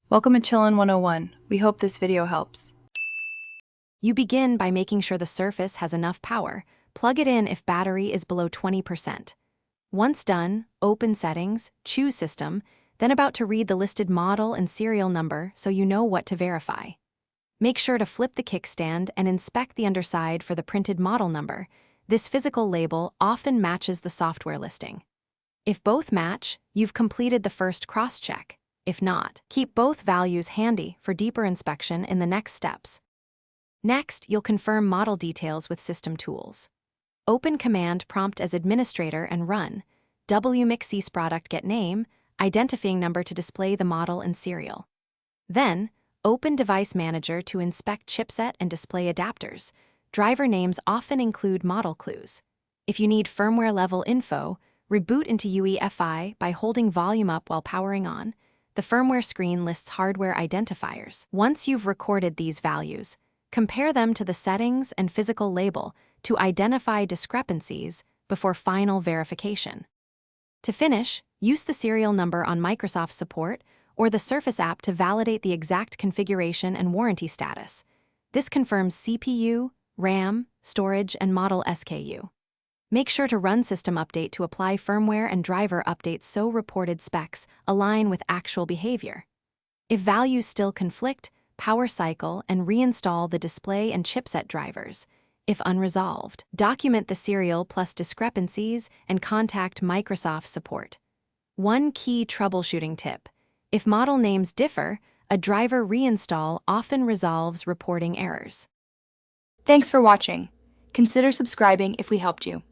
Welcome to Chillin' 101. We hope this video helps. You begin by making sure the Surface has enough power. Plug it in if battery is below 20%. Once done, open Settings, choose System, then about to read the listed model and serial number so you know what to verify. Make sure to flip the kickstand and inspect the underside for the printed model number. This physical label often matches the software listing. If both match, you've completed the first cross-check. If not, keep both values handy for deeper inspection in the next steps. Next, you'll confirm model details with system tools. Open Command Prompt as administrator and run wmixes product get name, identifying number to display the model and serial. Then, open Device Manager to inspect chipset and display adapters. Driver names often include model clues. If you need firmware level info, reboot into UEFI by holding volume up while powering on. The firmware screen lists hardware identifiers. Once you've recorded these values, compare them to the settings and physical label to identify discrepancies before final verification. To finish, use the serial number on Microsoft Support or the Surface app to validate the exact configuration and warranty status. This confirms CPU, RAM, storage, and model SKU. Make sure to run System Update to apply firmware and driver updates so reported specs align with actual behavior. If values still conflict, power cycle and reinstall the display and chipset drivers. If unresolved, document the serial plus discrepancies and contact Microsoft Support. One key troubleshooting tip: if model names differ, a driver reinstall often resolves reporting errors. Thanks for watching. Consider subscribing if we helped you.